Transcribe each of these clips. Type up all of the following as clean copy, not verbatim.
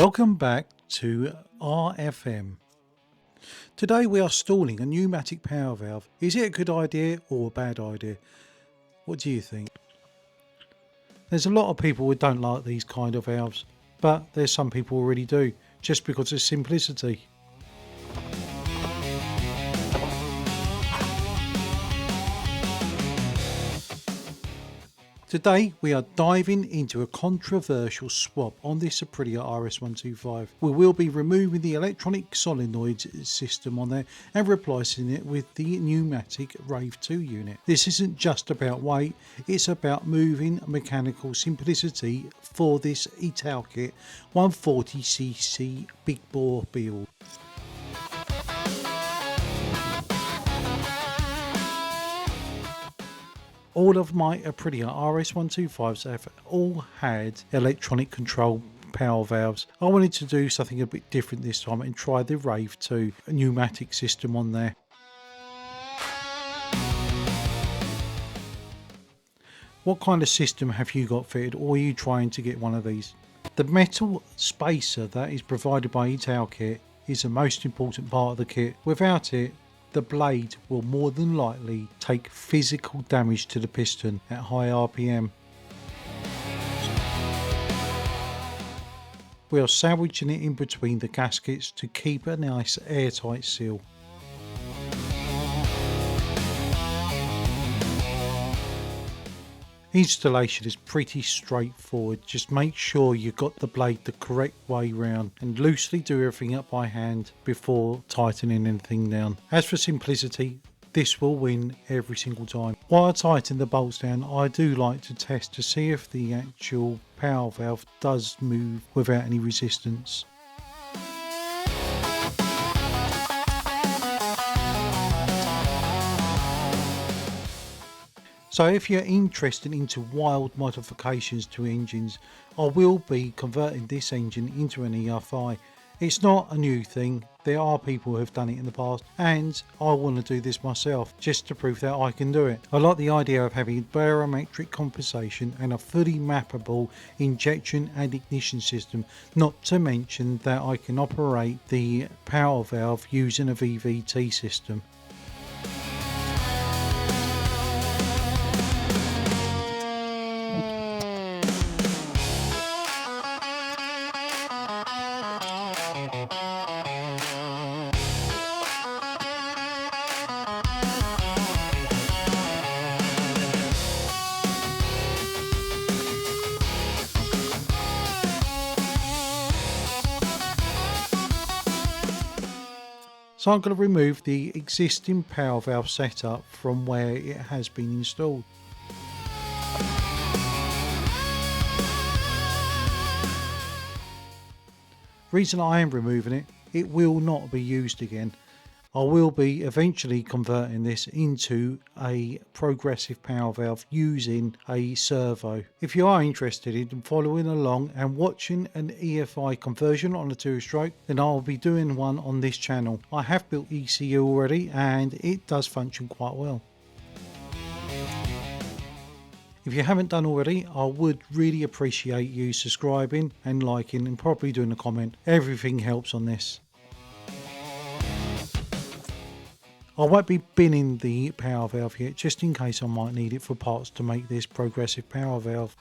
Welcome back to RFM. Today we are installing a pneumatic power valve. Is it a good idea or a bad idea? What do you think? There's a lot of people who don't like these kind of valves, but there's some people who really do, just because of simplicity. Today we are diving into a controversial swap on this Aprilia RS125. We will be removing the electronic solenoid system on there and replacing it with the pneumatic RAVE 2 unit. This isn't just about weight, it's about moving mechanical simplicity for this Italkit 140cc big bore build. All of my Aprilia RS125s have all had electronic control power valves. I wanted to do something a bit different this time and try the RAVE 2 pneumatic system on there. What kind of system have you got fitted, or are you trying to get one of these? The metal spacer that is provided by Italkit is the most important part of the kit. Without it, the blade will more than likely take physical damage to the piston at high RPM. We are sandwiching it in between the gaskets to keep a nice airtight seal. Installation is pretty straightforward. Just make sure you got the blade the correct way round and loosely do everything up by hand before tightening anything down. As for simplicity, this will win every single time. While I tighten the bolts down, I do like to test to see if the actual power valve does move without any resistance. So if you're interested into wild modifications to engines, I will be converting this engine into an EFI. It's not a new thing, there are people who have done it in the past, and I want to do this myself just to prove that I can do it. I like the idea of having barometric compensation and a fully mappable injection and ignition system, not to mention that I can operate the power valve using a VVT system. So I'm going to remove the existing power valve setup from where it has been installed. Reason I am removing it, it will not be used again. I will be eventually converting this into a progressive power valve using a servo. If you are interested in following along and watching an EFI conversion on a 2-stroke, then I'll be doing one on this channel. I have built ECU already and it does function quite well. If you haven't done already, I would really appreciate you subscribing and liking and probably doing a comment. Everything helps on this. I won't be binning the power valve yet, just in case I might need it for parts to make this progressive power valve.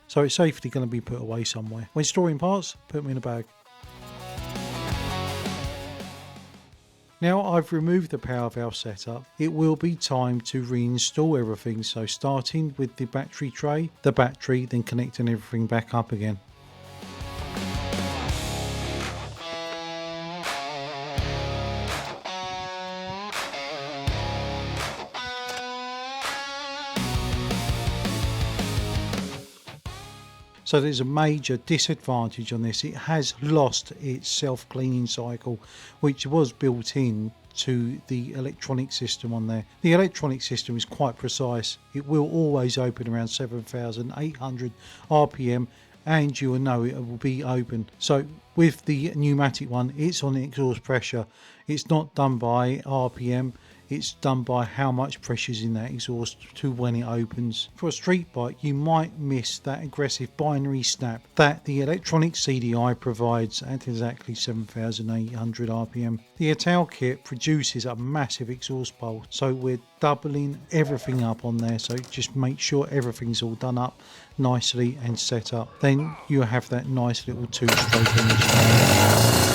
So it's safely going to be put away somewhere. When storing parts, put them in a bag. Now I've removed the power valve setup, it will be time to reinstall everything. So starting with the battery tray, the battery, then connecting everything back up again. So there's a major disadvantage on this. It has lost its self-cleaning cycle, which was built in to the electronic system on there. The electronic system is quite precise. It will always open around 7,800 RPM and you will know it will be open. So with the pneumatic one, it's on exhaust pressure. It's not done by RPM. It's done by how much pressure is in that exhaust to when it opens. For a street bike, you might miss that aggressive binary snap that the electronic CDI provides at exactly 7,800 RPM. The Ital kit produces a massive exhaust bowl, so we're doubling everything up on there, so just make sure everything's all done up nicely and set up. Then you have that nice little 2-stroke engine.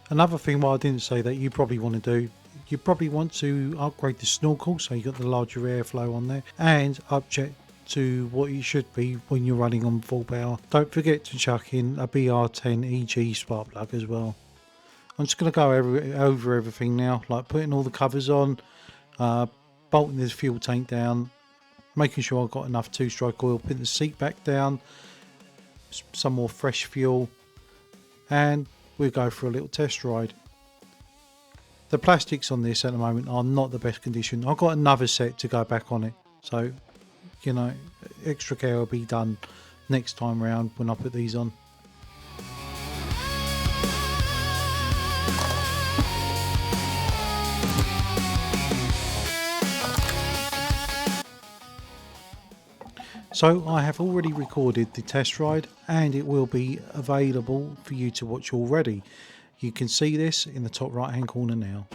Another thing what I didn't say that you probably want to do, you probably want to upgrade the Snorkel, so you got the larger airflow on there, and upjet to what it should be when you're running on full power. Don't forget to chuck in a BR10 EG spark plug as well. I'm just going to go over everything now, like putting all the covers on, bolting the fuel tank down, making sure I've got enough 2-stroke oil, putting the seat back down, some more fresh fuel, and we'll go for a little test ride. The plastics on this at the moment are not the best condition. I've got another set to go back on it, so you know, extra care will be done next time round when I put these on. So I have already recorded the test ride and it will be available for you to watch already. You can see this in the top right hand corner now.